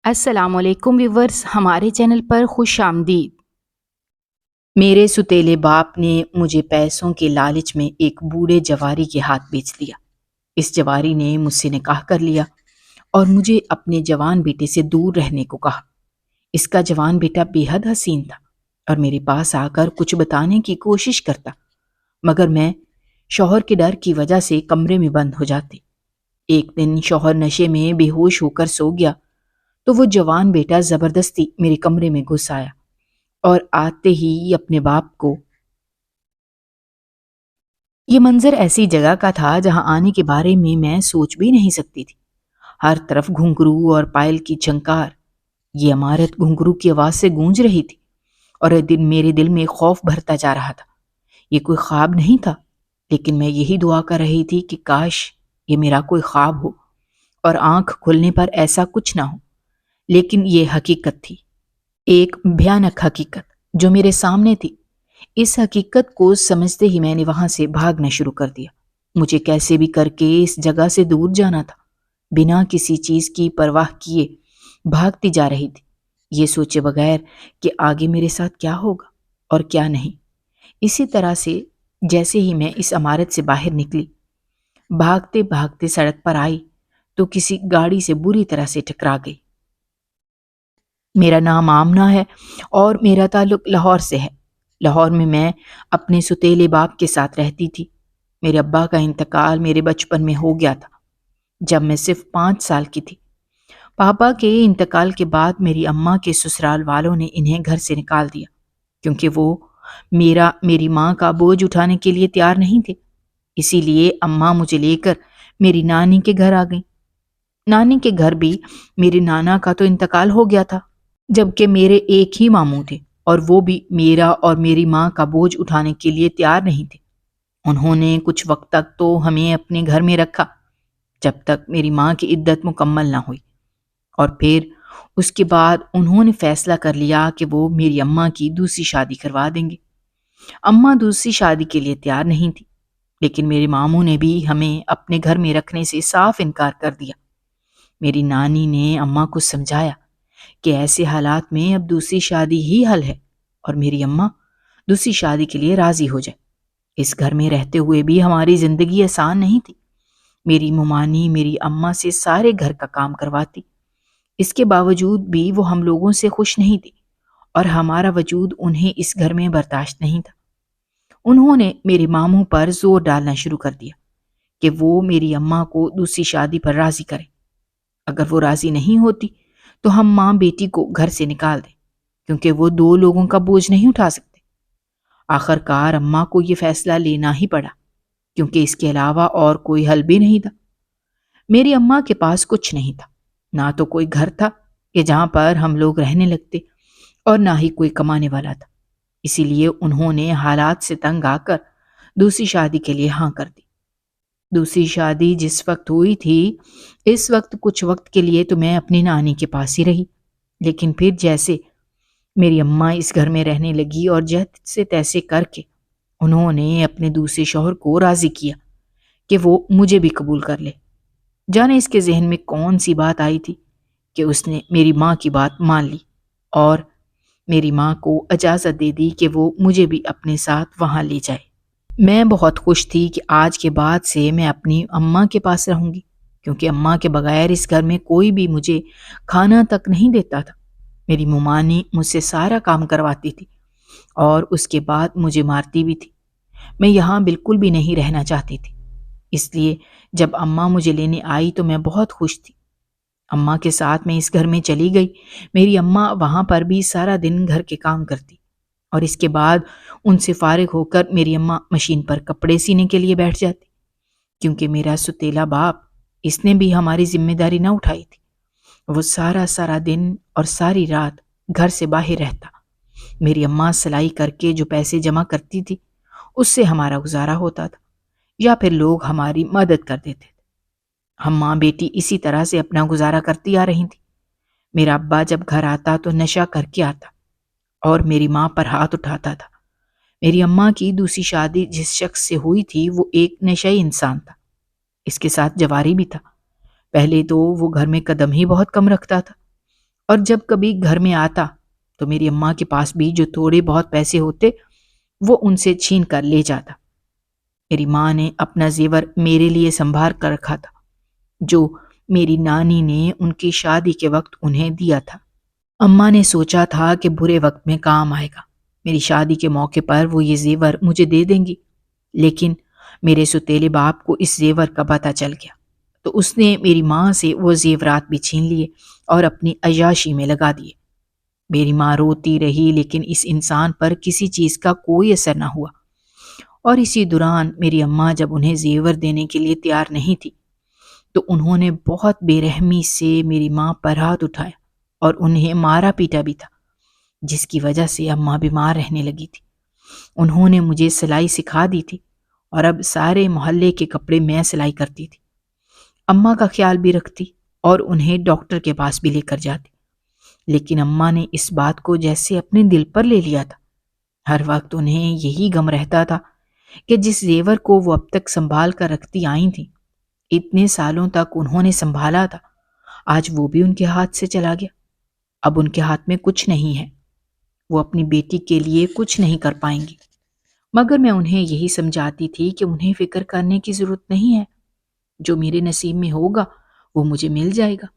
السلام علیکم ویورز، ہمارے چینل پر خوش آمدید۔ میرے ستیلے باپ نے مجھے پیسوں کے لالچ میں ایک بوڑھے جواری کے ہاتھ بیچ دیا۔ اس جواری نے مجھ سے نکاح کر لیا اور مجھے اپنے جوان بیٹے سے دور رہنے کو کہا۔ اس کا جوان بیٹا بے حد حسین تھا اور میرے پاس آ کر کچھ بتانے کی کوشش کرتا، مگر میں شوہر کے ڈر کی وجہ سے کمرے میں بند ہو جاتی۔ ایک دن شوہر نشے میں بے ہوش ہو کر سو گیا تو وہ جوان بیٹا زبردستی میرے کمرے میں گھس آیا اور آتے ہی اپنے باپ کو۔ یہ منظر ایسی جگہ کا تھا جہاں آنے کے بارے میں سوچ بھی نہیں سکتی تھی۔ ہر طرف گھنگرو اور پائل کی جھنکار، یہ عمارت گھنگرو کی آواز سے گونج رہی تھی اور میرے دل میں خوف بھرتا جا رہا تھا۔ یہ کوئی خواب نہیں تھا، لیکن میں یہی دعا کر رہی تھی کہ کاش یہ میرا کوئی خواب ہو اور آنکھ کھلنے پر ایسا کچھ نہ ہو، لیکن یہ حقیقت تھی، ایک بھیانک حقیقت جو میرے سامنے تھی۔ اس حقیقت کو سمجھتے ہی میں نے وہاں سے بھاگنا شروع کر دیا۔ مجھے کیسے بھی کر کے اس جگہ سے دور جانا تھا۔ بنا کسی چیز کی پرواہ کیے بھاگتی جا رہی تھی، یہ سوچے بغیر کہ آگے میرے ساتھ کیا ہوگا اور کیا نہیں۔ اسی طرح سے جیسے ہی میں اس عمارت سے باہر نکلی، بھاگتے بھاگتے سڑک پر آئی تو کسی گاڑی سے بری طرح سے ٹکرا گئی۔ میرا نام آمنہ ہے اور میرا تعلق لاہور سے ہے۔ لاہور میں میں اپنے ستیلے باپ کے ساتھ رہتی تھی۔ میرے ابا کا انتقال میرے بچپن میں ہو گیا تھا، جب میں صرف 5 سال کی تھی۔ پاپا کے انتقال کے بعد میری اماں کے سسرال والوں نے انہیں گھر سے نکال دیا، کیونکہ وہ میری ماں کا بوجھ اٹھانے کے لیے تیار نہیں تھے۔ اسی لیے اماں مجھے لے کر میری نانی کے گھر آ گئیں۔ نانی کے گھر بھی میرے نانا کا تو انتقال ہو گیا تھا، جبکہ میرے ایک ہی ماموں تھے اور وہ بھی میرا اور میری ماں کا بوجھ اٹھانے کے لیے تیار نہیں تھے۔ انہوں نے کچھ وقت تک تو ہمیں اپنے گھر میں رکھا، جب تک میری ماں کی عدت مکمل نہ ہوئی، اور پھر اس کے بعد انہوں نے فیصلہ کر لیا کہ وہ میری اماں کی دوسری شادی کروا دیں گے۔ اماں دوسری شادی کے لیے تیار نہیں تھی، لیکن میرے ماموں نے بھی ہمیں اپنے گھر میں رکھنے سے صاف انکار کر دیا۔ میری نانی نے اماں کو سمجھایا کہ ایسے حالات میں اب دوسری شادی ہی حل ہے اور میری اماں دوسری شادی کے لیے راضی ہو جائے۔ اس گھر میں رہتے ہوئے بھی ہماری زندگی آسان نہیں تھی۔ میری ممانی میری اماں سے سارے گھر کا کام کرواتی، اس کے باوجود بھی وہ ہم لوگوں سے خوش نہیں تھی اور ہمارا وجود انہیں اس گھر میں برداشت نہیں تھا۔ انہوں نے میرے ماموں پر زور ڈالنا شروع کر دیا کہ وہ میری اماں کو دوسری شادی پر راضی کریں۔ اگر وہ راضی نہیں ہوتی تو ہم ماں بیٹی کو گھر سے نکال دیں، کیونکہ وہ 2 لوگوں کا بوجھ نہیں اٹھا سکتے۔ آخر کار اماں کو یہ فیصلہ لینا ہی پڑا، کیونکہ اس کے علاوہ اور کوئی حل بھی نہیں تھا۔ میری اماں کے پاس کچھ نہیں تھا، نہ تو کوئی گھر تھا کہ جہاں پر ہم لوگ رہنے لگتے، اور نہ ہی کوئی کمانے والا تھا۔ اسی لیے انہوں نے حالات سے تنگ آ کر دوسری شادی کے لیے ہاں کر دی۔ دوسری شادی جس وقت ہوئی تھی، اس وقت کچھ وقت کے لیے تو میں اپنی نانی کے پاس ہی رہی، لیکن پھر جیسے میری اماں اس گھر میں رہنے لگی اور جیسے تیسے کر کے انہوں نے اپنے دوسرے شوہر کو راضی کیا کہ وہ مجھے بھی قبول کر لے۔ جانے اس کے ذہن میں کون سی بات آئی تھی کہ اس نے میری ماں کی بات مان لی اور میری ماں کو اجازت دے دی کہ وہ مجھے بھی اپنے ساتھ وہاں لے جائے۔ میں بہت خوش تھی کہ آج کے بعد سے میں اپنی اماں کے پاس رہوں گی، کیونکہ اماں کے بغیر اس گھر میں کوئی بھی مجھے کھانا تک نہیں دیتا تھا۔ میری ممانی مجھ سے سارا کام کرواتی تھی اور اس کے بعد مجھے مارتی بھی تھی۔ میں یہاں بالکل بھی نہیں رہنا چاہتی تھی، اس لیے جب اماں مجھے لینے آئی تو میں بہت خوش تھی۔ اماں کے ساتھ میں اس گھر میں چلی گئی۔ میری اماں وہاں پر بھی سارا دن گھر کے کام کرتی اور اس کے بعد ان سے فارغ ہو کر میری اماں مشین پر کپڑے سینے کے لیے بیٹھ جاتی، کیونکہ میرا ستیلا باپ، اس نے بھی ہماری ذمہ داری نہ اٹھائی تھی۔ وہ سارا دن اور ساری رات گھر سے باہر رہتا۔ میری اماں سلائی کر کے جو پیسے جمع کرتی تھی، اس سے ہمارا گزارا ہوتا تھا، یا پھر لوگ ہماری مدد کر دیتے تھے۔ ہم ماں بیٹی اسی طرح سے اپنا گزارا کرتی آ رہی تھی۔ میرا ابا جب گھر آتا تو نشہ کر کے آتا اور میری ماں پر ہاتھ اٹھاتا تھا۔ میری اماں کی دوسری شادی جس شخص سے ہوئی تھی وہ ایک نشئی انسان تھا، اس کے ساتھ جواری بھی تھا۔ پہلے تو وہ گھر میں قدم ہی بہت کم رکھتا تھا اور جب کبھی گھر میں آتا تو میری اماں کے پاس بھی جو تھوڑے بہت پیسے ہوتے وہ ان سے چھین کر لے جاتا۔ میری ماں نے اپنا زیور میرے لیے سنبھال کر رکھا تھا جو میری نانی نے ان کی شادی کے وقت انہیں دیا تھا۔ اماں نے سوچا تھا کہ برے وقت میں کام آئے گا، میری شادی کے موقع پر وہ یہ زیور مجھے دے دیں گی، لیکن میرے ستیلے باپ کو اس زیور کا پتہ چل گیا تو اس نے میری ماں سے وہ زیورات بھی چھین لیے اور اپنی عیاشی میں لگا دیے۔ میری ماں روتی رہی لیکن اس انسان پر کسی چیز کا کوئی اثر نہ ہوا، اور اسی دوران میری اماں جب انہیں زیور دینے کے لیے تیار نہیں تھی تو انہوں نے بہت بے رحمی سے میری ماں پر ہاتھ اٹھایا اور انہیں مارا پیٹا بھی تھا، جس کی وجہ سے اماں بیمار رہنے لگی تھی۔ انہوں نے مجھے سلائی سکھا دی تھی اور اب سارے محلے کے کپڑے میں سلائی کرتی تھی، اماں کا خیال بھی رکھتی اور انہیں ڈاکٹر کے پاس بھی لے کر جاتی۔ لیکن اماں نے اس بات کو جیسے اپنے دل پر لے لیا تھا۔ ہر وقت انہیں یہی غم رہتا تھا کہ جس زیور کو وہ اب تک سنبھال کر رکھتی آئی تھیں، اتنے سالوں تک انہوں نے سنبھالا تھا، آج وہ بھی ان کے ہاتھ سے چلا گیا۔ اب ان کے ہاتھ میں کچھ نہیں ہے، وہ اپنی بیٹی کے لیے کچھ نہیں کر پائیں گی، مگر میں انہیں یہی سمجھاتی تھی کہ انہیں فکر کرنے کی ضرورت نہیں ہے، جو میرے نصیب میں ہوگا وہ مجھے مل جائے گا۔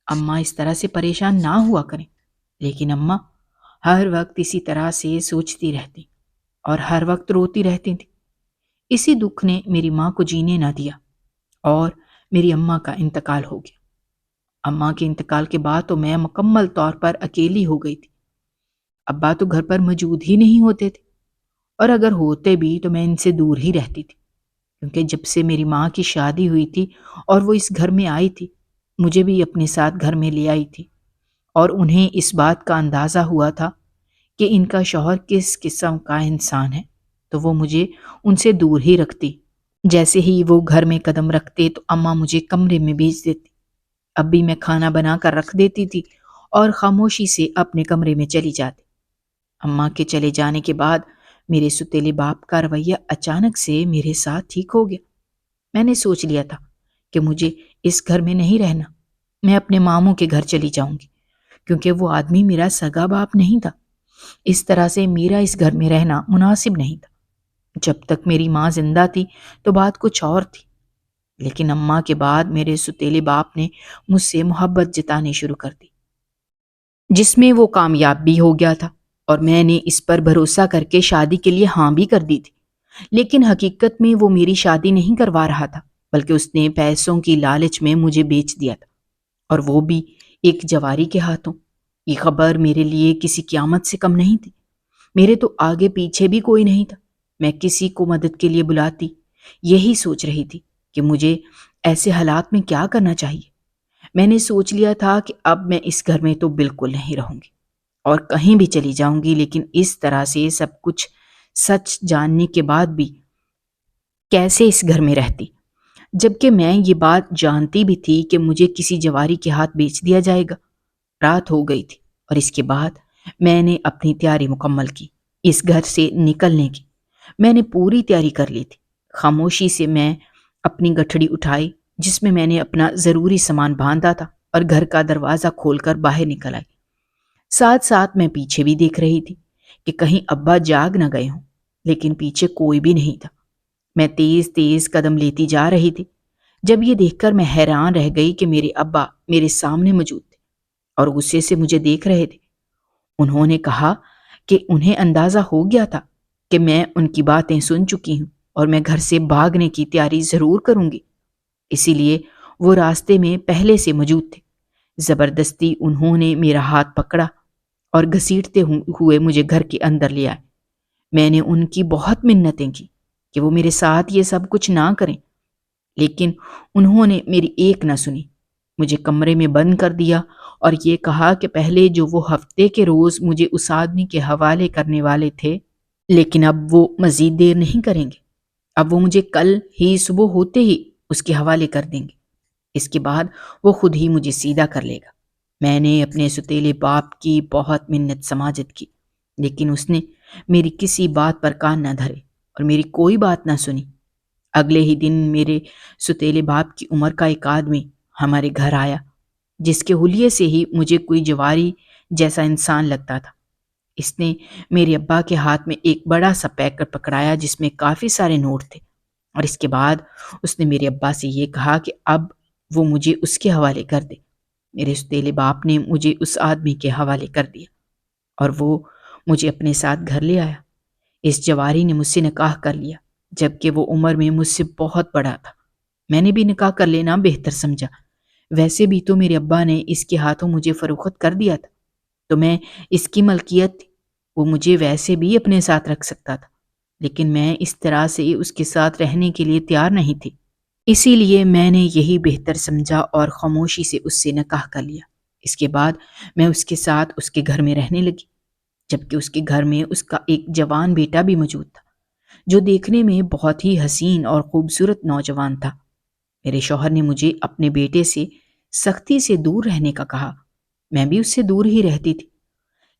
اماں اس طرح سے پریشان نہ ہوا کریں۔ لیکن اماں ہر وقت اسی طرح سے سوچتی رہتی اور ہر وقت روتی رہتی تھی۔ اسی دکھ نے میری ماں کو جینے نہ دیا اور میری اماں کا انتقال ہو گیا۔ اماں کے انتقال کے بعد تو میں مکمل طور پر اکیلی ہو گئی تھی۔ ابا تو گھر پر موجود ہی نہیں ہوتے تھے، اور اگر ہوتے بھی تو میں ان سے دور ہی رہتی تھی، کیونکہ جب سے میری ماں کی شادی ہوئی تھی اور وہ اس گھر میں آئی تھی، مجھے بھی اپنے ساتھ گھر میں لے آئی تھی، اور انہیں اس بات کا اندازہ ہوا تھا کہ ان کا شوہر کس قسم کا انسان ہے، تو وہ مجھے ان سے دور ہی رکھتی۔ جیسے ہی وہ گھر میں قدم رکھتے تو اماں مجھے کمرے میں بھیج دیتی۔ اب بھی میں کھانا بنا کر رکھ دیتی تھی اور خاموشی سے اپنے کمرے میں چلی جاتی۔ اماں کے چلے جانے کے بعد میرے ستیلے باپ کا رویہ اچانک سے میرے ساتھ ٹھیک ہو گیا۔ میں نے سوچ لیا تھا کہ مجھے اس گھر میں نہیں رہنا، میں اپنے ماموں کے گھر چلی جاؤں گی، کیونکہ وہ آدمی میرا سگا باپ نہیں تھا۔ اس طرح سے میرا اس گھر میں رہنا مناسب نہیں تھا۔ جب تک میری ماں زندہ تھی تو بات کچھ اور تھی، لیکن اماں کے بعد میرے ستیلے باپ نے مجھ سے محبت جتانی شروع کر دی، جس میں وہ کامیاب بھی ہو گیا تھا، اور میں نے اس پر بھروسہ کر کے شادی کے لیے ہاں بھی کر دی تھی۔ لیکن حقیقت میں وہ میری شادی نہیں کروا رہا تھا، بلکہ اس نے پیسوں کی لالچ میں مجھے بیچ دیا تھا، اور وہ بھی ایک جواری کے ہاتھوں۔ یہ خبر میرے لیے کسی قیامت سے کم نہیں تھی۔ میرے تو آگے پیچھے بھی کوئی نہیں تھا، میں کسی کو مدد کے لیے بلاتی، یہی سوچ رہی تھی کہ مجھے ایسے حالات میں کیا کرنا چاہیے۔ میں نے سوچ لیا تھا کہ اب میں اس گھر میں تو بالکل نہیں رہوں گی اور کہیں بھی چلی جاؤں گی، لیکن اس طرح سے سب کچھ سچ جاننے کے بعد بھی کیسے اس گھر میں رہتی، جبکہ میں یہ بات جانتی بھی تھی کہ مجھے کسی جواری کے ہاتھ بیچ دیا جائے گا۔ رات ہو گئی تھی اور اس کے بعد میں نے اپنی تیاری مکمل کی اس گھر سے نکلنے کی۔ میں نے پوری تیاری کر لی تھی۔ خاموشی سے میں اپنی گٹھڑی اٹھائی جس میں نے اپنا ضروری سامان باندھا تھا اور گھر کا دروازہ کھول کر باہر نکل آئی۔ ساتھ ساتھ میں پیچھے بھی دیکھ رہی تھی کہ کہیں ابا جاگ نہ گئے ہوں، لیکن پیچھے کوئی بھی نہیں تھا۔ میں تیز تیز قدم لیتی جا رہی تھی جب یہ دیکھ کر میں حیران رہ گئی کہ میرے ابا میرے سامنے موجود تھے اور غصے سے مجھے دیکھ رہے تھے۔ انہوں نے کہا کہ انہیں اندازہ ہو گیا تھا کہ میں ان کی باتیں سن چکی ہوں اور میں گھر سے بھاگنے کی تیاری ضرور کروں گی، اسی لیے وہ راستے میں پہلے سے موجود تھے۔ زبردستی انہوں نے میرا ہاتھ پکڑا اور گھسیٹتے ہوئے مجھے گھر کے اندر لے آئے۔ میں نے ان کی بہت منتیں کی کہ وہ میرے ساتھ یہ سب کچھ نہ کریں، لیکن انہوں نے میری ایک نہ سنی۔ مجھے کمرے میں بند کر دیا اور یہ کہا کہ پہلے جو وہ ہفتے کے روز مجھے اس آدمی کے حوالے کرنے والے تھے، لیکن اب وہ مزید دیر نہیں کریں گے، اب وہ مجھے کل ہی صبح ہوتے ہی اس کے حوالے کر دیں گے۔ اس کے بعد وہ خود ہی مجھے سیدھا کر لے گا۔ میں نے اپنے ستیلے باپ کی بہت منت سماجت کی، لیکن اس نے میری کسی بات پر کان نہ دھرے اور میری کوئی بات نہ سنی۔ اگلے ہی دن میرے ستیلے باپ کی عمر کا ایک آدمی ہمارے گھر آیا جس کے حلیے سے ہی مجھے کوئی جواری جیسا انسان لگتا تھا۔ اس نے میرے ابا کے ہاتھ میں ایک بڑا سا پیکٹ پکڑایا جس میں کافی سارے نوٹ تھے، اور اس کے بعد اس نے میرے ابا سے یہ کہا کہ اب وہ مجھے اس کے حوالے کر دے۔ میرے ستیلے باپ نے مجھے اس آدمی کے حوالے کر دیا اور وہ مجھے اپنے ساتھ گھر لے آیا۔ اس جواری نے مجھ سے نکاح کر لیا، جبکہ وہ عمر میں مجھ سے بہت بڑا تھا۔ میں نے بھی نکاح کر لینا بہتر سمجھا۔ ویسے بھی تو میرے ابا نے اس کے ہاتھوں مجھے فروخت کر دیا تھا، تو میں اس کی ملکیت تھی۔ وہ مجھے ویسے بھی اپنے ساتھ رکھ سکتا تھا، لیکن میں اس طرح سے اس کے ساتھ رہنے کے لیے تیار نہیں تھی۔ اسی لیے میں نے یہی بہتر سمجھا اور خاموشی سے اس سے نکاح کر لیا۔ اس کے بعد میں اس کے ساتھ اس کے گھر میں رہنے لگی، جبکہ اس کے گھر میں اس کا ایک جوان بیٹا بھی موجود تھا، جو دیکھنے میں بہت ہی حسین اور خوبصورت نوجوان تھا۔ میرے شوہر نے مجھے اپنے بیٹے سے سختی سے دور رہنے کا کہا۔ میں بھی اس سے دور ہی رہتی تھی،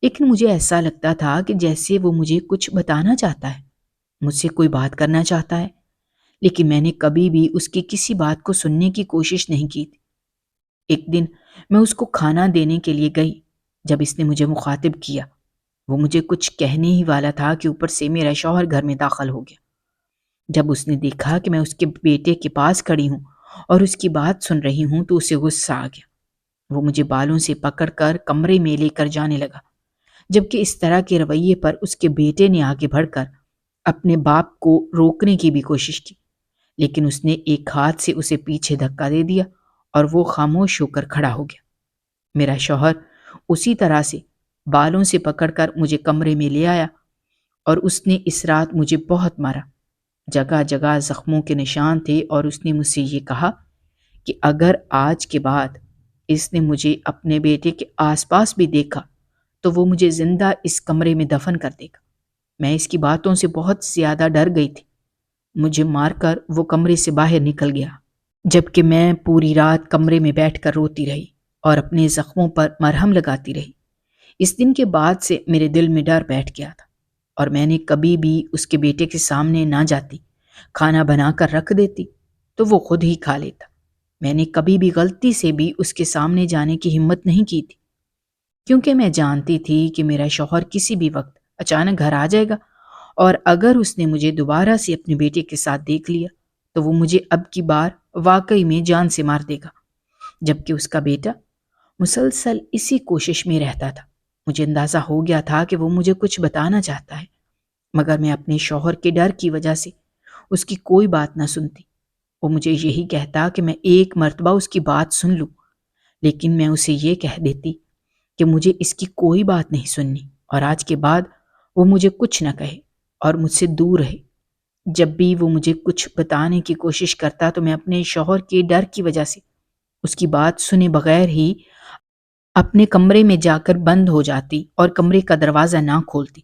لیکن مجھے ایسا لگتا تھا کہ جیسے وہ مجھے کچھ بتانا چاہتا ہے، مجھ سے کوئی بات کرنا چاہتا ہے، لیکن میں نے کبھی بھی اس کی کسی بات کو سننے کی کوشش نہیں کی تھی۔ ایک دن میں اس کو کھانا دینے کے لیے گئی جب اس نے مجھے مخاطب کیا۔ وہ مجھے کچھ کہنے ہی والا تھا کہ اوپر سے میرا شوہر گھر میں داخل ہو گیا۔ جب اس نے دیکھا کہ میں اس کے بیٹے کے پاس کھڑی ہوں اور اس کی بات سن رہی ہوں تو اسے غصہ آ گیا۔ وہ مجھے بالوں سے پکڑ کر کمرے میں لے کر جانے لگا، جبکہ اس طرح کے رویے پر اس کے بیٹے نے آگے بڑھ کر اپنے باپ کو روکنے کی بھی کوشش کی، لیکن اس نے ایک ہاتھ سے اسے پیچھے دھکا دے دیا اور وہ خاموش ہو کر کھڑا ہو گیا۔ میرا شوہر اسی طرح سے بالوں سے پکڑ کر مجھے کمرے میں لے آیا اور اس نے اس رات مجھے بہت مارا۔ جگہ جگہ زخموں کے نشان تھے اور اس نے مجھ سے یہ کہا کہ اگر آج کے بعد اس نے مجھے اپنے بیٹے کے آس پاس بھی دیکھا تو وہ مجھے زندہ اس کمرے میں دفن کر دے گا۔ میں اس کی باتوں سے بہت زیادہ ڈر گئی تھی۔ مجھے مار کر وہ کمرے سے باہر نکل گیا، جبکہ میں پوری رات کمرے میں بیٹھ کر روتی رہی اور اپنے زخموں پر مرہم لگاتی رہی۔ اس دن کے بعد سے میرے دل میں ڈر بیٹھ گیا تھا اور میں نے کبھی بھی اس کے بیٹے کے سامنے نہ جاتی۔ کھانا بنا کر رکھ دیتی تو وہ خود ہی کھا لیتا۔ میں نے کبھی بھی غلطی سے بھی اس کے سامنے جانے کی ہمت نہیں کی تھی، کیونکہ میں جانتی تھی کہ میرا شوہر کسی بھی وقت اچانک گھر آ جائے گا، اور اگر اس نے مجھے دوبارہ سے اپنے بیٹے کے ساتھ دیکھ لیا تو وہ مجھے اب کی بار واقعی میں جان سے مار دے گا۔ جبکہ اس کا بیٹا مسلسل اسی کوشش میں رہتا تھا۔ مجھے اندازہ ہو گیا تھا کہ وہ مجھے کچھ بتانا چاہتا ہے، مگر میں اپنے شوہر کے ڈر کی وجہ سے اس کی کوئی بات نہ سنتی۔ وہ مجھے یہی کہتا کہ میں ایک مرتبہ اس کی بات سن لوں، لیکن میں اسے یہ کہہ دیتی کہ مجھے اس کی کوئی بات نہیں سننی، اور آج کے بعد وہ مجھے کچھ نہ کہے اور مجھ سے دور رہے۔ جب بھی وہ مجھے کچھ بتانے کی کوشش کرتا تو میں اپنے شوہر کے ڈر کی وجہ سے اس کی بات سنے بغیر ہی اپنے کمرے میں جا کر بند ہو جاتی اور کمرے کا دروازہ نہ کھولتی۔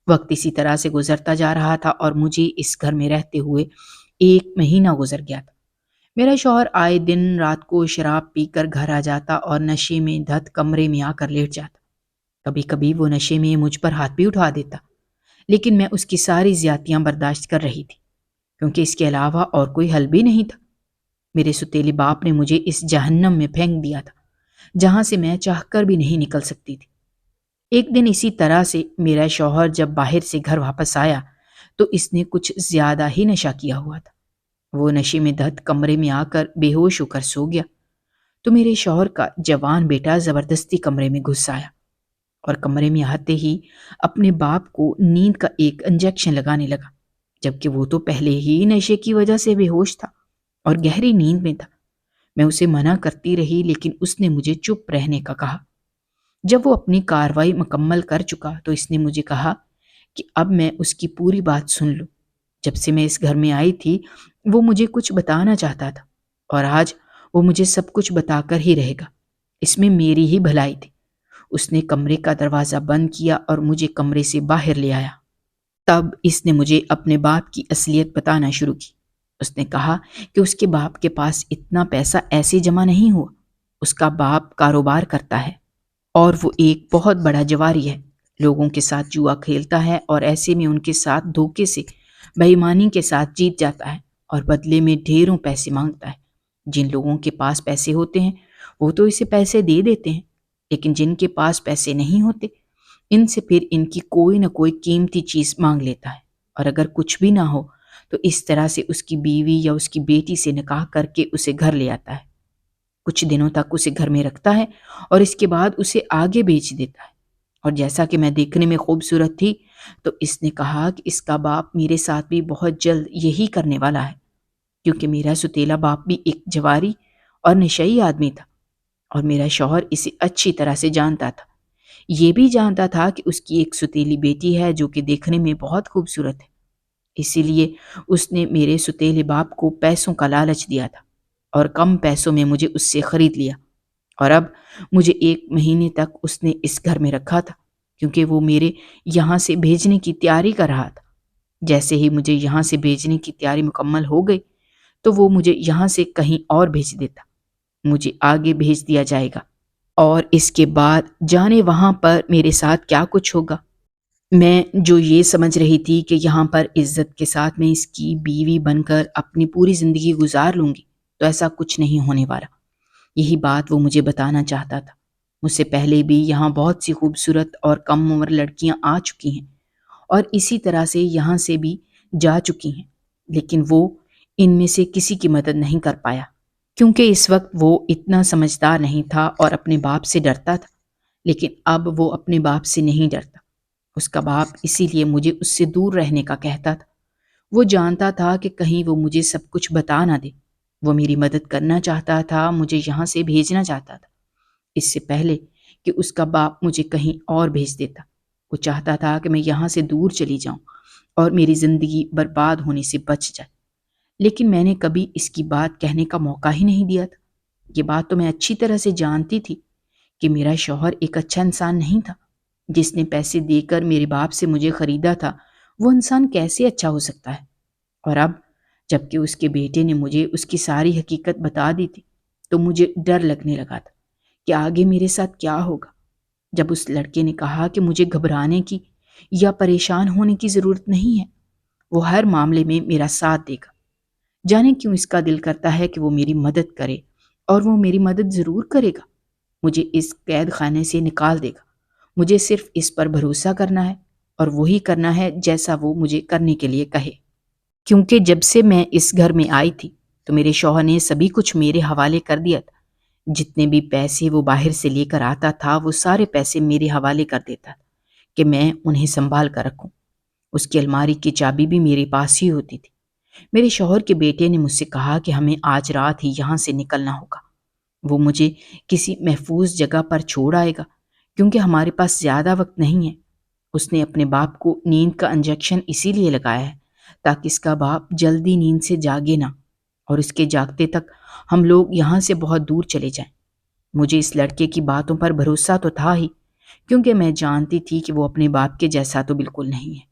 وقت اسی طرح سے گزرتا جا رہا تھا اور مجھے اس گھر میں رہتے ہوئے 1 مہینہ گزر گیا تھا۔ میرا شوہر آئے دن رات کو شراب پی کر گھر آ جاتا اور نشے میں دھت کمرے میں آ کر لیٹ جاتا۔ کبھی کبھی وہ نشے میں مجھ پر ہاتھ بھی اٹھا دیتا، لیکن میں اس کی ساری زیادتیاں برداشت کر رہی تھی، کیونکہ اس کے علاوہ اور کوئی حل بھی نہیں تھا۔ میرے ستیلے باپ نے مجھے اس جہنم میں پھینک دیا تھا جہاں سے میں چاہ کر بھی نہیں نکل سکتی تھی۔ ایک دن اسی طرح سے میرا شوہر جب باہر سے گھر واپس آیا تو اس نے کچھ زیادہ ہی نشہ کیا ہوا تھا۔ وہ نشے میں دھت کمرے میں آ کر بے ہوش ہو کر سو گیا تو میرے شوہر کا جوان بیٹا زبردستی کمرے میں گھس آیا اور کمرے میں آتے ہی اپنے باپ کو نیند کا ایک انجیکشن لگانے لگا، جبکہ وہ تو پہلے ہی نشے کی وجہ سے بے ہوش تھا اور گہری نیند میں تھا۔ میں اسے منع کرتی رہی، لیکن اس نے مجھے چپ رہنے کا کہا۔ جب وہ اپنی کارروائی مکمل کر چکا تو اس نے مجھے کہا کہ اب میں اس کی پوری بات سن لوں۔ جب سے میں اس گھر میں آئی تھی وہ مجھے کچھ بتانا چاہتا تھا، اور آج وہ مجھے سب کچھ بتا کر ہی رہے گا۔ اس میں میری ہی بھلائی تھی۔ اس نے کمرے کا دروازہ بند کیا اور مجھے کمرے سے باہر لے آیا۔ تب اس نے مجھے اپنے باپ کی اصلیت بتانا شروع کی۔ اس نے کہا کہ اس کے باپ کے پاس اتنا پیسہ ایسے جمع نہیں ہوا۔ اس کا باپ کاروبار کرتا ہے اور وہ ایک بہت بڑا جواری ہے۔ لوگوں کے ساتھ جوا کھیلتا ہے اور ایسے میں ان کے ساتھ دھوکے سے بے ایمانی کے ساتھ جیت جاتا ہے اور بدلے میں ڈھیروں پیسے مانگتا ہے۔ جن لوگوں کے پاس پیسے ہوتے ہیں وہ تو اسے پیسے دے دیتے ہیں، لیکن جن کے پاس پیسے نہیں ہوتے ان سے پھر ان کی کوئی نہ کوئی قیمتی چیز مانگ لیتا ہے، اور اگر کچھ بھی نہ ہو تو اس طرح سے اس کی بیوی یا اس کی بیٹی سے نکاح کر کے اسے گھر لے آتا ہے، کچھ دنوں تک اسے گھر میں رکھتا ہے اور اس کے بعد اسے آگے بیچ دیتا ہے۔ اور جیسا کہ میں دیکھنے میں خوبصورت تھی تو اس نے کہا کہ اس کا باپ میرے ساتھ بھی بہت جلد یہی کرنے والا ہے، کیونکہ میرا ستیلا باپ بھی ایک جواری اور نشئی آدمی تھا، اور میرا شوہر اسے اچھی طرح سے جانتا تھا۔ یہ بھی جانتا تھا کہ اس کی ایک ستیلی بیٹی ہے جو کہ دیکھنے میں بہت خوبصورت ہے، اسی لیے اس نے میرے ستیلے باپ کو پیسوں کا لالچ دیا تھا اور کم پیسوں میں مجھے اس سے خرید لیا، اور اب مجھے 1 مہینے تک اس نے اس گھر میں رکھا تھا، کیونکہ وہ میرے یہاں سے بھیجنے کی تیاری کر رہا تھا۔ جیسے ہی مجھے یہاں سے بھیجنے کی تیاری مکمل ہو گئی تو وہ مجھے یہاں سے کہیں اور بھیج دیتا، مجھے آگے بھیج دیا جائے گا، اور اس کے بعد جانے وہاں پر میرے ساتھ کیا کچھ ہوگا۔ میں جو یہ سمجھ رہی تھی کہ یہاں پر عزت کے ساتھ میں اس کی بیوی بن کر اپنی پوری زندگی گزار لوں گی، تو ایسا کچھ نہیں ہونے والا۔ یہی بات وہ مجھے بتانا چاہتا تھا۔ مجھ سے پہلے بھی یہاں بہت سی خوبصورت اور کم عمر لڑکیاں آ چکی ہیں اور اسی طرح سے یہاں سے بھی جا چکی ہیں، لیکن وہ ان میں سے کسی کی مدد نہیں کر پایا، کیونکہ اس وقت وہ اتنا سمجھدار نہیں تھا اور اپنے باپ سے ڈرتا تھا۔ لیکن اب وہ اپنے باپ سے نہیں ڈرتا۔ اس کا باپ اسی لیے مجھے اس سے دور رہنے کا کہتا تھا۔ وہ جانتا تھا کہ کہیں وہ مجھے سب کچھ بتا نہ دے۔ وہ میری مدد کرنا چاہتا تھا، مجھے یہاں سے بھیجنا چاہتا تھا، اس سے پہلے کہ اس کا باپ مجھے کہیں اور بھیج دیتا۔ وہ چاہتا تھا کہ میں یہاں سے دور چلی جاؤں اور میری زندگی برباد ہونے سے بچ جائے، لیکن میں نے کبھی اس کی بات کہنے کا موقع ہی نہیں دیا تھا۔ یہ بات تو میں اچھی طرح سے جانتی تھی کہ میرا شوہر ایک اچھا انسان نہیں تھا۔ جس نے پیسے دے کر میرے باپ سے مجھے خریدا تھا وہ انسان کیسے اچھا ہو سکتا ہے؟ اور اب جب کہ اس کے بیٹے نے مجھے اس کی ساری حقیقت بتا دی تھی تو مجھے ڈر لگنے لگا تھا کہ آگے میرے ساتھ کیا ہوگا۔ جب اس لڑکے نے کہا کہ مجھے گھبرانے کی یا پریشان ہونے کی ضرورت نہیں ہے، وہ ہر معاملے میں میرا ساتھ دے گا۔ جانے کیوں اس کا دل کرتا ہے کہ وہ میری مدد کرے، اور وہ میری مدد ضرور کرے گا۔ مجھے اس قید خانے سے نکال دے گا۔ مجھے صرف اس پر بھروسہ کرنا ہے اور وہی کرنا ہے جیسا وہ مجھے کرنے کے لیے کہے، کیونکہ جب سے میں اس گھر میں آئی تھی تو میرے شوہر نے سبھی کچھ میرے حوالے کر دیا تھا۔ جتنے بھی پیسے وہ باہر سے لے کر آتا تھا وہ سارے پیسے میرے حوالے کر دیتا تھا کہ میں انہیں سنبھال کر رکھوں۔ اس کی الماری کی چابی بھی میرے پاس ہی ہوتی تھی۔ میرے شوہر کے بیٹے نے مجھ سے کہا کہ ہمیں آج رات ہی یہاں سے نکلنا ہوگا۔ وہ مجھے کسی محفوظ جگہ پر چھوڑ آئے گا، کیونکہ ہمارے پاس زیادہ وقت نہیں ہے۔ اس نے اپنے باپ کو نیند کا انجیکشن اسی لیے لگایا ہے تاکہ اس کا باپ جلدی نیند سے جاگے نہ، اور اس کے جاگتے تک ہم لوگ یہاں سے بہت دور چلے جائیں۔ مجھے اس لڑکے کی باتوں پر بھروسہ تو تھا ہی، کیونکہ میں جانتی تھی کہ وہ اپنے باپ کے جیسا تو بالکل نہیں ہے،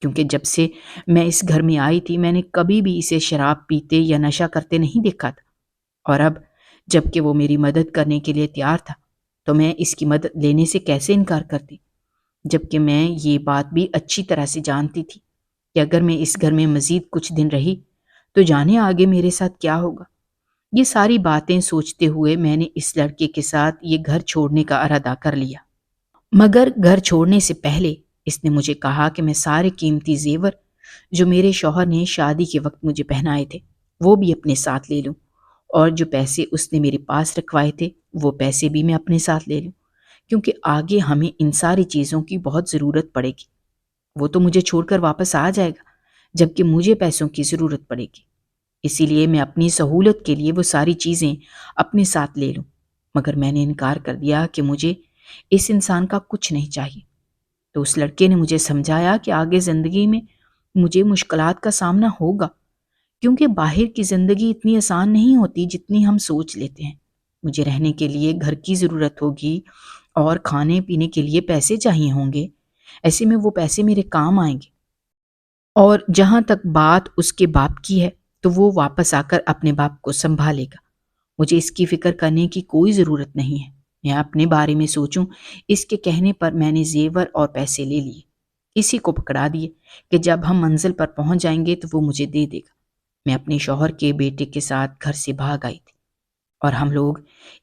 کیونکہ جب سے میں اس گھر میں آئی تھی میں نے کبھی بھی اسے شراب پیتے یا نشہ کرتے نہیں دیکھا تھا، اور اب جب کہ وہ میری مدد کرنے کے لیے تیار تھا تو میں اس کی مدد لینے سے کیسے انکار کرتی، جبکہ میں یہ بات بھی اچھی طرح سے جانتی تھی کہ اگر میں اس گھر میں مزید کچھ دن رہی تو جانے آگے میرے ساتھ کیا ہوگا۔ یہ ساری باتیں سوچتے ہوئے میں نے اس لڑکے کے ساتھ یہ گھر چھوڑنے کا ارادہ کر لیا، مگر گھر چھوڑنے سے پہلے اس نے مجھے کہا کہ میں سارے قیمتی زیور جو میرے شوہر نے شادی کے وقت مجھے پہنائے تھے وہ بھی اپنے ساتھ لے لوں، اور جو پیسے اس نے میرے پاس رکھوائے تھے وہ پیسے بھی میں اپنے ساتھ لے لوں، کیونکہ آگے ہمیں ان ساری چیزوں کی بہت ضرورت پڑے گی۔ وہ تو مجھے چھوڑ کر واپس آ جائے گا جبکہ مجھے پیسوں کی ضرورت پڑے گی، اسی لیے میں اپنی سہولت کے لیے وہ ساری چیزیں اپنے ساتھ لے لوں۔ مگر میں نے انکار کر دیا کہ مجھے اس انسان کا کچھ نہیں چاہیے۔ تو اس لڑکے نے مجھے سمجھایا کہ آگے زندگی میں مجھے مشکلات کا سامنا ہوگا، کیونکہ باہر کی زندگی اتنی آسان نہیں ہوتی جتنی ہم سوچ لیتے ہیں۔ مجھے رہنے کے لیے گھر کی ضرورت ہوگی اور کھانے پینے کے لیے پیسے چاہیے ہوں گے، ایسے میں وہ پیسے میرے کام آئیں گے۔ اور جہاں تک بات اس کے باپ کی ہے تو وہ واپس آ کر اپنے باپ کو سنبھالے گا۔ مجھے اس کی فکر کرنے کی کوئی ضرورت نہیں ہے۔ میں اپنے بارے میں سوچوں، اس کے کہنے پر میں نے زیور اور پیسے لے لیے، اسی کو پکڑا دیے کہ جب ہم منزل پر پہنچ جائیں گے تو وہ مجھے دے دے گا۔ میں اپنے شوہر کے بیٹے کے ساتھ گھر سے بھاگ آئی تھی۔ اور ہم لوگ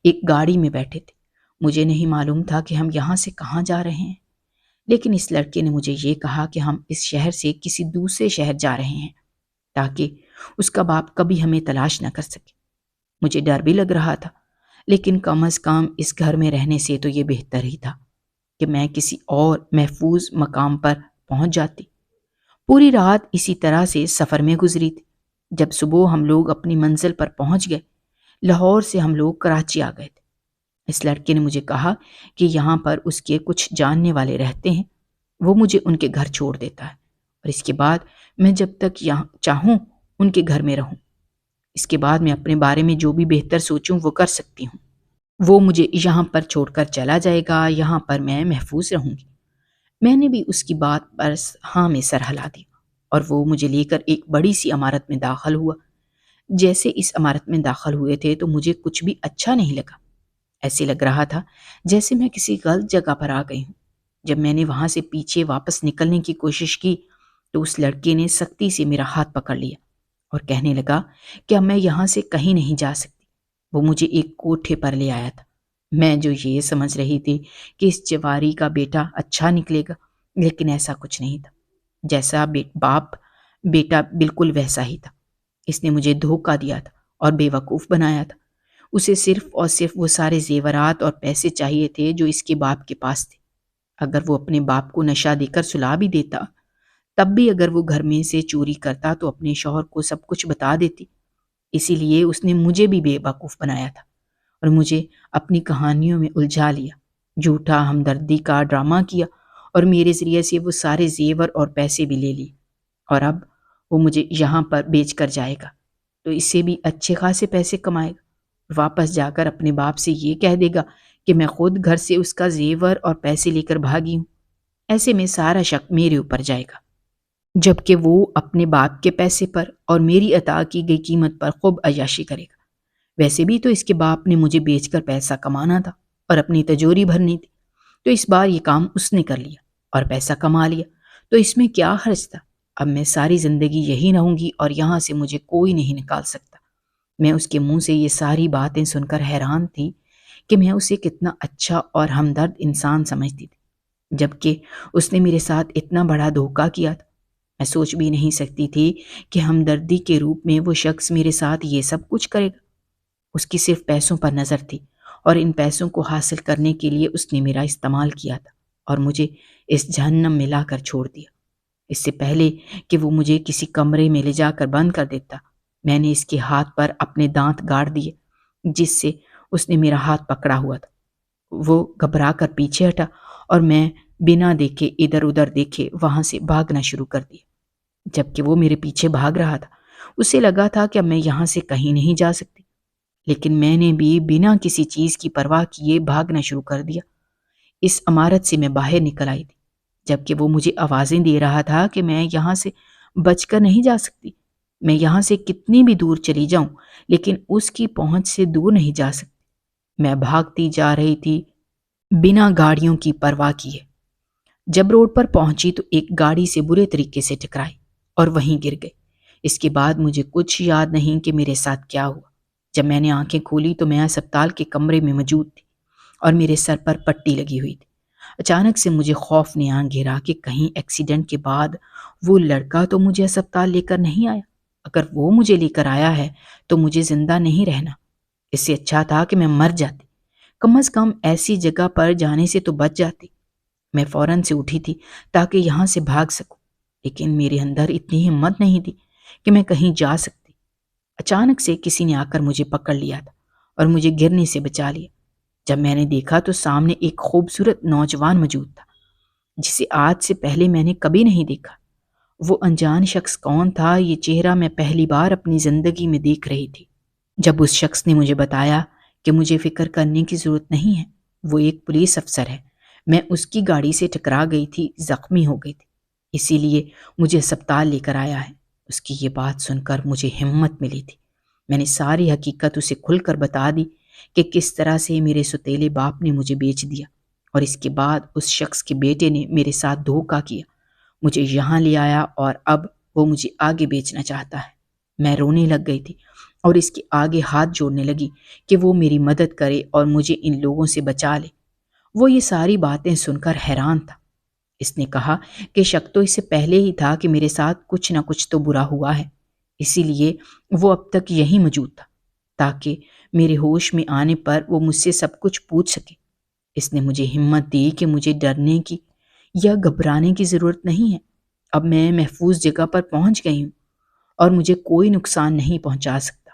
ایک گاڑی میں بیٹھے تھے۔ مجھے نہیں معلوم تھا کہ ہم یہاں سے کہاں جا رہے ہیں، لیکن اس لڑکے نے مجھے یہ کہا کہ ہم اس شہر سے کسی دوسرے شہر جا رہے ہیں تاکہ اس کا باپ کبھی ہمیں تلاش نہ کر سکے۔ مجھے ڈر بھی لگ رہا تھا، لیکن کم از کم اس گھر میں رہنے سے تو یہ بہتر ہی تھا کہ میں کسی اور محفوظ مقام پر پہنچ جاتی۔ پوری رات اسی طرح سے سفر میں گزری تھی۔ جب صبح ہم لوگ اپنی منزل پر پہنچ گئے، لاہور سے ہم لوگ کراچی آ گئے تھے۔ اس لڑکے نے مجھے کہا کہ یہاں پر اس کے کچھ جاننے والے رہتے ہیں، وہ مجھے ان کے گھر چھوڑ دیتا ہے اور اس کے بعد میں جب تک یہاں چاہوں ان کے گھر میں رہوں۔ اس کے بعد میں اپنے بارے میں جو بھی بہتر سوچوں وہ کر سکتی ہوں۔ وہ مجھے یہاں پر چھوڑ کر چلا جائے گا، یہاں پر میں محفوظ رہوں گی۔ میں نے بھی اس کی بات پر ہاں میں سر ہلا دیا اور وہ مجھے لے کر ایک بڑی سی عمارت میں داخل ہوا۔ جیسے اس عمارت میں داخل ہوئے تھے تو مجھے کچھ بھی اچھا نہیں لگا۔ ایسے لگ رہا تھا جیسے میں کسی غلط جگہ پر آ گئی ہوں۔ جب میں نے وہاں سے پیچھے واپس نکلنے کی کوشش کی تو اس لڑکے نے سختی سے میرا ہاتھ پکڑ لیا اور کہنے لگا کہ اب میں یہاں سے کہیں نہیں جا سکتی۔ وہ مجھے ایک کوٹھے پر لے آیا تھا۔ میں جو یہ سمجھ رہی تھی کہ اس جواری کا بیٹا اچھا نکلے گا، لیکن ایسا کچھ نہیں تھا۔ جیسا باپ بیٹا بالکل ویسا ہی تھا۔ اس نے مجھے دھوکہ دیا تھا اور بے وقوف بنایا تھا۔ اسے صرف اور صرف وہ سارے زیورات اور پیسے چاہیے تھے جو اس کے باپ کے پاس تھے۔ اگر وہ اپنے باپ کو نشہ دے کر سلا بھی دیتا، تب بھی اگر وہ گھر میں سے چوری کرتا تو اپنے شوہر کو سب کچھ بتا دیتی۔ اسی لیے اس نے مجھے بھی بے وقوف بنایا تھا اور مجھے اپنی کہانیوں میں الجھا لیا، جھوٹا ہمدردی کا ڈرامہ کیا اور میرے ذریعے سے وہ سارے زیور اور پیسے بھی لے لیے۔ اور اب وہ مجھے یہاں پر بیچ کر جائے گا تو اس سے بھی اچھے خاصے پیسے کمائے گا۔ واپس جا کر اپنے باپ سے یہ کہہ دے گا کہ میں خود گھر سے اس کا زیور اور پیسے لے کر بھاگی ہوں۔ ایسے میں سارا شک میرے اوپر جائے گا، جبکہ وہ اپنے باپ کے پیسے پر اور میری عطا کی گئی قیمت پر خوب عیاشی کرے گا۔ ویسے بھی تو اس کے باپ نے مجھے بیچ کر پیسہ کمانا تھا اور اپنی تجوری بھرنی تھی، تو اس بار یہ کام اس نے کر لیا اور پیسہ کما لیا، تو اس میں کیا حرج تھا؟ اب میں ساری زندگی یہی رہوں گی اور یہاں سے مجھے کوئی نہیں نکال سکتا۔ میں اس کے منہ سے یہ ساری باتیں سن کر حیران تھی کہ میں اسے کتنا اچھا اور ہمدرد انسان سمجھتی تھی، جبکہ اس نے میرے ساتھ اتنا بڑا دھوکہ کیا تھا۔ میں سوچ بھی نہیں سکتی تھی کہ ہمدردی کے روپ میں وہ شخص میرے ساتھ یہ سب کچھ کرے گا۔ اس کی صرف پیسوں پر نظر تھی اور ان پیسوں کو حاصل کرنے کے لیے اس نے میرا استعمال کیا تھا اور مجھے اس جہنم میں لا کر چھوڑ دیا۔ اس سے پہلے کہ وہ مجھے کسی کمرے میں لے جا کر بند کر دیتا، میں نے اس کے ہاتھ پر اپنے دانت گاڑ دیے جس سے اس نے میرا ہاتھ پکڑا ہوا تھا۔ وہ گھبرا کر پیچھے ہٹا اور میں بنا دیکھے ادھر ادھر دیکھے وہاں سے بھاگنا شروع کر دیا۔ جبکہ وہ میرے پیچھے بھاگ رہا تھا، اسے لگا تھا کہ اب میں یہاں سے کہیں نہیں جا سکتی، لیکن میں نے بھی بنا کسی چیز کی پرواہ کیے بھاگنا شروع کر دیا۔ اس عمارت سے میں باہر نکل آئی تھی، جبکہ وہ مجھے آوازیں دے رہا تھا کہ میں یہاں سے بچ کر نہیں جا سکتی۔ میں یہاں سے کتنی بھی دور چلی جاؤں لیکن اس کی پہنچ سے دور نہیں جا سکتی۔ میں بھاگتی جا رہی تھی بنا گاڑیوں کی پرواہ کیے۔ جب روڈ پر پہنچی تو ایک گاڑی سے برے طریقے سے ٹکرائی اور وہیں گر گئی۔ اس کے بعد مجھے کچھ یاد نہیں کہ میرے ساتھ کیا ہوا۔ جب میں نے آنکھیں کھولی تو میں اسپتال کے کمرے میں موجود تھی اور میرے سر پر پٹی لگی ہوئی تھی۔ اچانک سے مجھے خوف نے آن گھیرا کہ کہیں ایکسیڈنٹ کے بعد وہ لڑکا تو مجھے اسپتال لے کر نہیں آیا۔ اگر وہ مجھے لے کر آیا ہے تو مجھے زندہ نہیں رہنا۔ اس سے اچھا تھا کہ میں مر جاتی، کم از کم ایسی جگہ پر جانے سے تو بچ جاتی۔ میں فوراً سے اٹھی تھی تاکہ یہاں سے بھاگ سکوں، لیکن میرے اندر اتنی ہمت نہیں تھی کہ میں کہیں جا سکتی۔ اچانک سے کسی نے آ کر مجھے پکڑ لیا تھا اور مجھے گرنے سے بچا لیا۔ جب میں نے دیکھا تو سامنے ایک خوبصورت نوجوان موجود تھا جسے آج سے پہلے میں نے کبھی نہیں دیکھا۔ وہ انجان شخص کون تھا، یہ چہرہ میں پہلی بار اپنی زندگی میں دیکھ رہی تھی۔ جب اس شخص نے مجھے بتایا کہ مجھے فکر کرنے کی ضرورت نہیں ہے، وہ ایک پولیس افسر ہے، میں اس کی گاڑی سے ٹکرا گئی تھی، زخمی ہو گئی تھی، اسی لیے مجھے اسپتال لے کر آیا ہے۔ اس کی یہ بات سن کر مجھے ہمت ملی تھی۔ میں نے ساری حقیقت اسے کھل کر بتا دی کہ کس طرح سے میرے سوتیلے باپ نے مجھے بیچ دیا اور اس کے بعد اس شخص کے بیٹے نے میرے ساتھ دھوکہ کیا، مجھے یہاں لے آیا اور اب وہ مجھے آگے بیچنا چاہتا ہے۔ میں رونے لگ گئی تھی اور اس کے آگے ہاتھ جوڑنے لگی کہ وہ میری مدد کرے اور مجھے ان لوگوں سے بچا لے۔ وہ یہ ساری باتیں سن کر حیران تھا۔ اس نے کہا کہ شک تو اس سے پہلے ہی تھا کہ میرے ساتھ کچھ نہ کچھ تو برا ہوا ہے، اسی لیے وہ اب تک یہیں موجود تھا تاکہ میرے ہوش میں آنے پر وہ مجھ سے سب کچھ پوچھ سکے۔ اس نے مجھے ہمت دی کہ مجھے ڈرنے کی یا گھبرانے کی ضرورت نہیں ہے۔ اب میں محفوظ جگہ پر پہنچ گئی ہوں اور مجھے کوئی نقصان نہیں پہنچا سکتا۔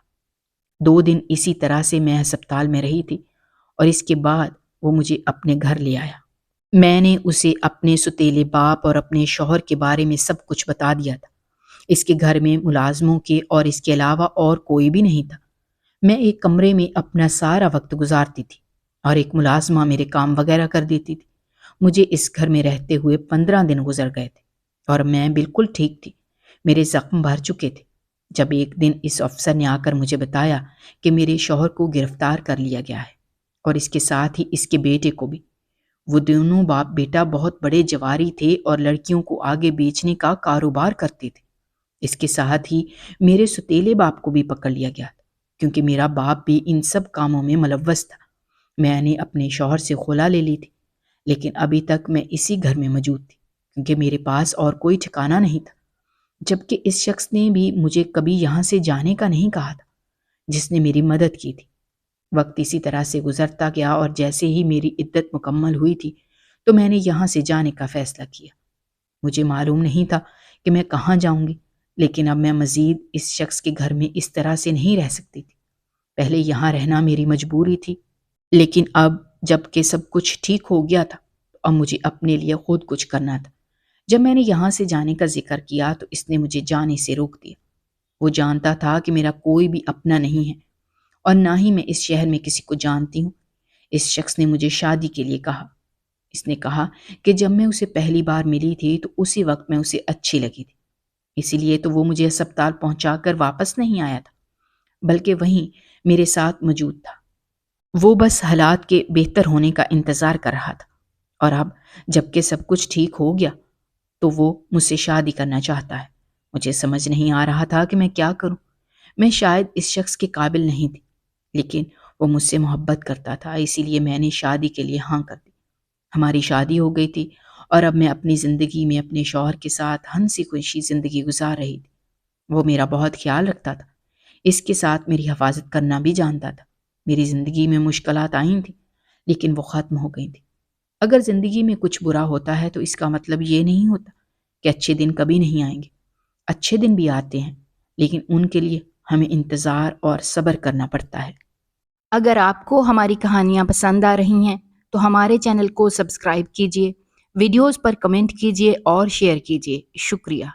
2 دن اسی طرح سے میں ہسپتال میں رہی تھی اور اس کے بعد وہ مجھے اپنے گھر لے آیا۔ میں نے اسے اپنے ستیلے باپ اور اپنے شوہر کے بارے میں سب کچھ بتا دیا تھا۔ اس کے گھر میں ملازموں کے اور اس کے علاوہ اور کوئی بھی نہیں تھا۔ میں ایک کمرے میں اپنا سارا وقت گزارتی تھی اور ایک ملازمہ میرے کام وغیرہ کر دیتی تھی۔ مجھے اس گھر میں رہتے ہوئے 15 دن گزر گئے تھے اور میں بالکل ٹھیک تھی۔ میرے زخم بھر چکے تھے جب ایک دن اس افسر نے آ کر مجھے بتایا کہ میرے شوہر کو گرفتار کر لیا گیا ہے اور اس کے ساتھ ہی اس کے بیٹے کو بھی۔ وہ دونوں باپ بیٹا بہت بڑے جواری تھے اور لڑکیوں کو آگے بیچنے کا کاروبار کرتے تھے۔ اس کے ساتھ ہی میرے ستیلے باپ کو بھی پکڑ لیا گیا تھا کیونکہ میرا باپ بھی ان سب کاموں میں ملوث تھا۔ میں نے اپنے شوہر سے خلا لے لی تھی لیکن ابھی تک میں اسی گھر میں موجود تھی کیونکہ میرے پاس اور کوئی ٹھکانہ نہیں تھا، جبکہ اس شخص نے بھی مجھے کبھی یہاں سے جانے کا نہیں کہا تھا جس نے میری مدد کی تھی۔ وقت اسی طرح سے گزرتا گیا اور جیسے ہی میری عدت مکمل ہوئی تھی تو میں نے یہاں سے جانے کا فیصلہ کیا۔ مجھے معلوم نہیں تھا کہ میں کہاں جاؤں گی، لیکن اب میں مزید اس شخص کے گھر میں اس طرح سے نہیں رہ سکتی تھی۔ پہلے یہاں رہنا میری مجبوری تھی، لیکن اب جب کہ سب کچھ ٹھیک ہو گیا تھا تو اب مجھے اپنے لیے خود کچھ کرنا تھا۔ جب میں نے یہاں سے جانے کا ذکر کیا تو اس نے مجھے جانے سے روک دیا۔ وہ جانتا تھا کہ میرا کوئی بھی اپنا نہیں ہے اور نہ ہی میں اس شہر میں کسی کو جانتی ہوں۔ اس شخص نے مجھے شادی کے لیے کہا۔ اس نے کہا کہ جب میں اسے پہلی بار ملی تھی تو اسی وقت میں اسے اچھی لگی تھی، اسی لیے تو وہ مجھے ہسپتال پہنچا کر واپس نہیں آیا تھا بلکہ وہیں میرے ساتھ موجود تھا۔ وہ بس حالات کے بہتر ہونے کا انتظار کر رہا تھا اور اب جب کہ سب کچھ ٹھیک ہو گیا تو وہ مجھ سے شادی کرنا چاہتا ہے۔ مجھے سمجھ نہیں آ رہا تھا کہ میں کیا کروں۔ میں شاید اس شخص کے قابل نہیں تھی لیکن وہ مجھ سے محبت کرتا تھا، اسی لیے میں نے شادی کے لیے ہاں کر دی۔ ہماری شادی ہو گئی تھی اور اب میں اپنی زندگی میں اپنے شوہر کے ساتھ ہنسی خوشی زندگی گزار رہی تھی۔ وہ میرا بہت خیال رکھتا تھا، اس کے ساتھ میری حفاظت کرنا بھی جانتا تھا۔ میری زندگی میں مشکلات آئی تھیں لیکن وہ ختم ہو گئی تھیں۔ اگر زندگی میں کچھ برا ہوتا ہے تو اس کا مطلب یہ نہیں ہوتا کہ اچھے دن کبھی نہیں آئیں گے۔ اچھے دن بھی آتے ہیں لیکن ان کے لیے ہمیں انتظار اور صبر کرنا پڑتا ہے۔ اگر آپ کو ہماری کہانیاں پسند آ رہی ہیں تو ہمارے چینل کو سبسکرائب کیجیے، ویڈیوز پر کمنٹ کیجیے اور شیئر کیجیے۔ شکریہ۔